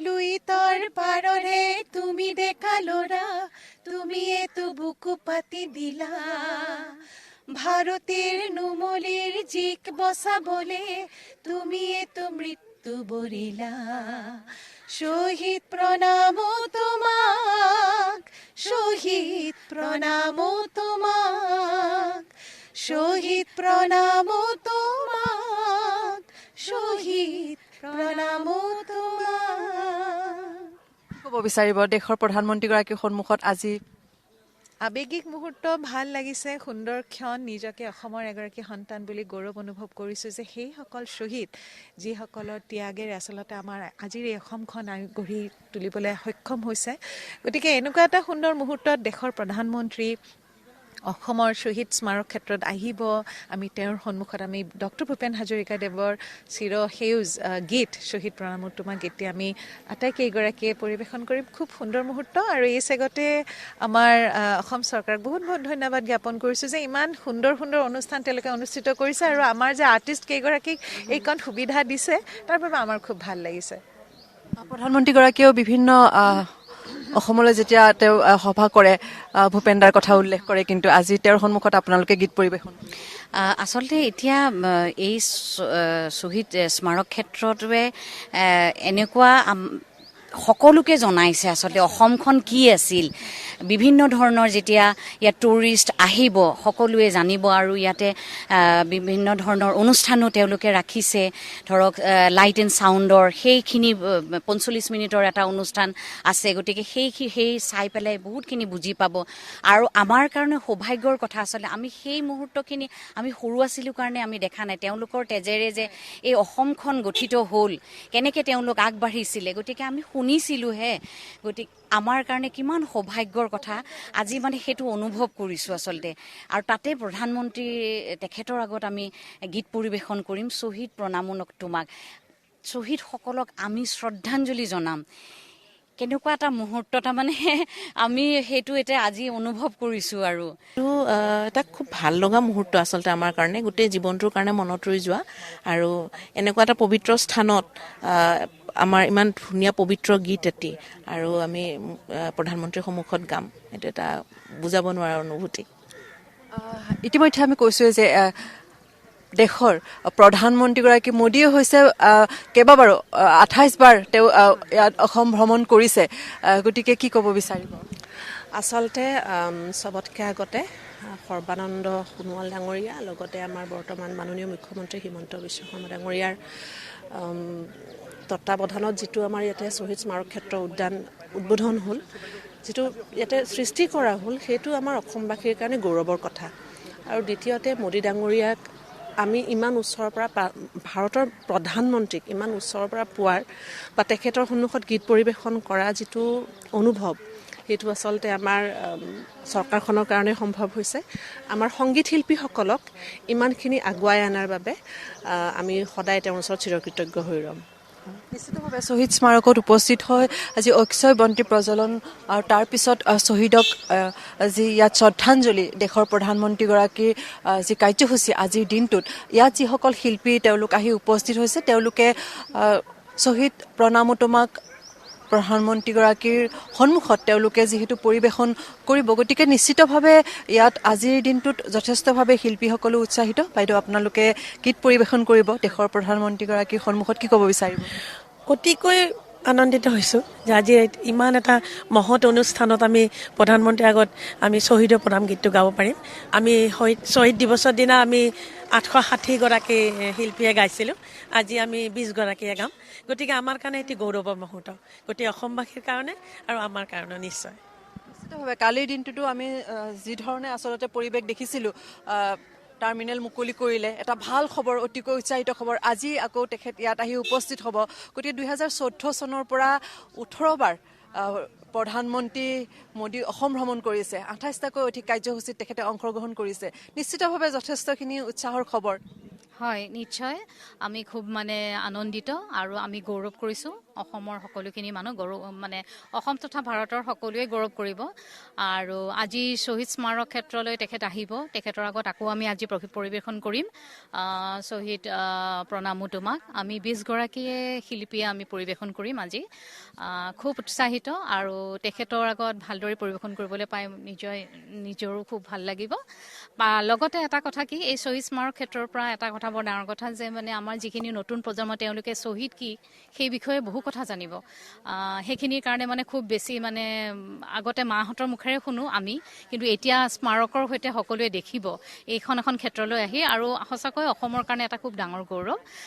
লুইতৰ পাৰৰে তুমি ডেকা ল'ৰা, তুমিয়েতো বুকু পাতি দিলা। ভাৰতীৰ নুমলীৰ জীক বচাবলে তুমিয়েতো মৃত্যু বৰিলা। শহীদ প্ৰণামো তোমাক, শহীদ প্ৰণামো তোমাক, শহীদ প্ৰণামো তোমাক, শহীদ প্ৰণামো তোমাক। ক'ব বিচাৰিব দেশৰ প্ৰধানমন্ত্ৰীগৰাকীৰ সন্মুখত আজি? আৱেগিক মুহূৰ্ত, ভাল লাগিছে, সুন্দৰ ক্ষণ। নিজকে অসমৰ এগৰাকী সন্তান বুলি গৌৰৱ অনুভৱ কৰিছোঁ যে সেইসকল শ্বহীদ যিসকলৰ ত্যাগেৰে আচলতে আমাৰ আজিৰ এই অসমখন গঢ়ি তুলিবলৈ সক্ষম হৈছে। গতিকে এনেকুৱা এটা সুন্দৰ মুহূৰ্তত দেশৰ প্ৰধানমন্ত্ৰী অসমৰ শ্বহীদ স্মাৰক ক্ষেত্ৰত আহিব। আমি তেওঁৰ সন্মুখত আমি ডক্টৰ ভূপেন হাজৰিকাদেৱৰ চিৰসেউজ গীত শ্বহীদ প্ৰণামো তোমাক গীতটি আমি আটাইকেইগৰাকীয়ে পৰিৱেশন কৰিম। খুব সুন্দৰ মুহূৰ্ত। আৰু এই চেগতে আমাৰ অসম চৰকাৰক বহুত বহুত ধন্যবাদ জ্ঞাপন কৰিছোঁ যে ইমান সুন্দৰ সুন্দৰ অনুষ্ঠান তেওঁলোকে অনুষ্ঠিত কৰিছে আৰু আমাৰ যে আৰ্টিষ্ট কেইগৰাকীক এইকণ সুবিধা দিছে তাৰ বাবে আমাৰ খুব ভাল লাগিছে। প্ৰধানমন্ত্ৰীগৰাকীয়েও বিভিন্ন অসমলৈ যেতিয়া তেওঁ সভা কৰে ভূপেন দাৰ কথা উল্লেখ কৰে, কিন্তু আজি তেওঁৰ সন্মুখত আপোনালোকে গীত পৰিৱেশন? আচলতে এতিয়া এই শ্বহীদ স্মাৰক ক্ষেত্ৰটোৱে এনেকুৱা সকলোকে জনাইছে আচলতে অসমখন কি আছিল। বিভিন্ন ধৰণৰ যেতিয়া ইয়াত টুৰিষ্ট আহিব সকলোৱে জানিব আৰু ইয়াতে বিভিন্ন ধৰণৰ অনুষ্ঠানো তেওঁলোকে ৰাখিছে। ধৰক লাইট এণ্ড ছাউণ্ডৰ সেইখিনি 45 মিনিটৰ এটা অনুষ্ঠান আছে। গতিকে সেই চাই পেলাই বহুতখিনি বুজি পাব। আৰু আমাৰ কাৰণে সৌভাগ্যৰ কথা আচলতে আমি সেই মুহূৰ্তখিনি আমি সৰু আছিলোঁ কাৰণে আমি দেখা নাই। তেওঁলোকৰ তেজেৰে যে এই অসমখন গঠিত হ'ল, কেনেকৈ তেওঁলোক আগবাঢ়িছিলে, গতিকে আমি শুনিছিলোঁহে। গতিকে আমাৰ কাৰণে কিমান সৌভাগ্যৰ কথা আজি মানে সেইটো অনুভৱ কৰিছোঁ আচলতে। আৰু তাতে প্ৰধানমন্ত্ৰী তেখেতৰ আগত আমি গীত পৰিৱেশন কৰিম, শ্বহীদ প্ৰণামো তোমাক। শ্বহীদসকলক আমি শ্ৰদ্ধাঞ্জলি জনাম। কেনেকুৱা এটা মুহূৰ্ত তাৰমানে আমি সেইটো এতিয়া আজি অনুভৱ কৰিছোঁ। আৰু এটা খুব ভাল লগা মুহূৰ্ত আচলতে আমাৰ কাৰণে, গোটেই জীৱনটোৰ কাৰণে মনত ৰৈ যোৱা। আৰু এনেকুৱা এটা পবিত্ৰ স্থানত আমাৰ ইমান ধুনীয়া পবিত্ৰ গীত এটি আৰু আমি প্ৰধানমন্ত্ৰীৰ সন্মুখত গাম, এইটো এটা বুজাব নোৱাৰা অনুভূতি। ইতিমধ্যে আমি কৈছোঁৱে যে দেশৰ প্ৰধানমন্ত্ৰীগৰাকী মোদীয়ে হৈছে কেইবাবাৰো 28 বাৰ তেওঁ ইয়াত অসম ভ্ৰমণ কৰিছে। গতিকে কি ক'ব বিচাৰিব? আচলতে চবতকৈ আগতে সৰ্বানন্দ সোণোৱাল ডাঙৰীয়া, লগতে আমাৰ বৰ্তমান মাননীয় মুখ্যমন্ত্ৰী হিমন্ত বিশ্ব শৰ্মা ডাঙৰীয়াৰ তত্বাৱধানত যিটো আমাৰ ইয়াতে শ্বহীদ স্মাৰক ক্ষেত্ৰ উদ্যান উদ্বোধন হ'ল, যিটো ইয়াতে সৃষ্টি কৰা হ'ল, সেইটো আমাৰ অসমবাসীৰ কাৰণে গৌৰৱৰ কথা। আৰু দ্বিতীয়তে মোদী ডাঙৰীয়াক আমি ইমান ওচৰৰ পৰা ভাৰতৰ প্ৰধানমন্ত্ৰীক ইমান ওচৰৰ পৰা পোৱাৰ বা তেখেতৰ সন্মুখত গীত পৰিৱেশন কৰা যিটো অনুভৱ, সেইটো আচলতে আমাৰ চৰকাৰখনৰ কাৰণে সম্ভৱ হৈছে। আমাৰ সংগীত শিল্পীসকলক ইমানখিনি আগুৱাই অনাৰ বাবে আমি সদায় তেওঁৰ ওচৰত চিৰকৃতজ্ঞ হৈ ৰ'ম। নিশ্চিতভাৱে শ্বহীদ স্মাৰকত উপস্থিত হয় আজি অক্ষয় বন্তি প্ৰজ্বলন আৰু তাৰপিছত শ্বহীদক যি ইয়াত শ্ৰদ্ধাঞ্জলি দেশৰ প্ৰধানমন্ত্ৰীগৰাকীৰ যি কাৰ্যসূচী আজিৰ দিনটোত ইয়াত যিসকল শিল্পী তেওঁলোক আহি উপস্থিত হৈছে, তেওঁলোকে শ্বহীদ প্ৰণামো তোমাক প্ৰধানমন্ত্ৰীগৰাকীৰ সন্মুখত তেওঁলোকে যিহেতু পৰিৱেশন কৰিব, গতিকে নিশ্চিতভাৱে ইয়াত আজিৰ দিনটোত যথেষ্টভাৱে শিল্পীসকলো উৎসাহিত। বাইদেউ, আপোনালোকে গীত পৰিৱেশন কৰিব দেশৰ প্ৰধানমন্ত্ৰীগৰাকীৰ সন্মুখত, কি ক'ব বিচাৰিব? অতিকৈ আনন্দিত হৈছোঁ যে আজি ইমান এটা মহৎ অনুষ্ঠানত আমি প্ৰধানমন্ত্ৰীৰ আগত আমি শ্বহীদৰ প্ৰণাম গীতটো গাব পাৰিম। আমি শ্বহীদ দিৱসৰ দিনা আমি 860গৰাকী শিল্পীয়ে গাইছিলোঁ, আজি আমি 20গৰাকীয়ে গাম। গতিকে আমাৰ কাৰণে এটি গৌৰৱৰ মুহূৰ্ত, গোটেই অসমবাসীৰ কাৰণে আৰু আমাৰ কাৰণে নিশ্চয়। নিশ্চিতভাৱে কালিৰ দিনটোতো আমি যি ধৰণে আচলতে পৰিৱেশ দেখিছিলোঁ, টাৰ্মিনেল মুকলি কৰিলে এটা ভাল খবৰ, অতিকৈ উৎসাহিত খবৰ। আজি আকৌ তেখেত ইয়াত আহি উপস্থিত হ'ব। গতিকে 2014 চনৰ পৰা 18 বাৰ প্ৰধানমন্ত্ৰী মোদী অসম ভ্ৰমণ কৰিছে, 28টাকৈ অধিক কাৰ্যসূচীত তেখেতে অংশগ্ৰহণ কৰিছে। নিশ্চিতভাৱে যথেষ্টখিনি উৎসাহৰ খবৰ। হয়, নিশ্চয় আমি খুব আনন্দিত আৰু আমি গৌৰৱ কৰিছোঁ অসমৰ সকলোখিনি মানুহ গৌৰৱ মানে অসম তথা ভাৰতৰ সকলোৱে গৌৰৱ কৰিব আৰু আজি শ্বহীদ স্মাৰক ক্ষেত্ৰলৈ তেখেত আহিব তেখেতৰ আগত আকৌ আমি আজি পৰিৱেশন কৰিম শ্বহীদ প্ৰণামো তোমাক আমি 20 গৰাকীয়ে শিল্পীয়ে আমি পৰিৱেশন কৰিম আজি খুব উৎসাহিত আৰু তেখেতৰ আগত ভালদৰে পৰিৱেশন কৰিবলৈ পাই নিজৰো খুব ভাল লাগিব বা লগতে এটা কথা কি এই শ্বহীদ স্মাৰক ক্ষেত্ৰৰ পৰা এটা কথা বৰ ডাঙৰ কথা যে মানে আমাৰ যিখিনি নতুন প্ৰজন্ম তেওঁলোকে শ্বহীদ কি সেই বিষয়ে বহু কথা জানিব সেইখিনিৰ কাৰণে মানে খুব বেছি মানে আগতে মাহঁতৰ মুখেৰে শুনো আমি কিন্তু এতিয়া স্মাৰকৰ সৈতে সকলোৱে দেখিব এইখন এখন ক্ষেত্ৰলৈ আহি আৰু সঁচাকৈ অসমৰ কাৰণে এটা খুব ডাঙৰ গৌৰৱ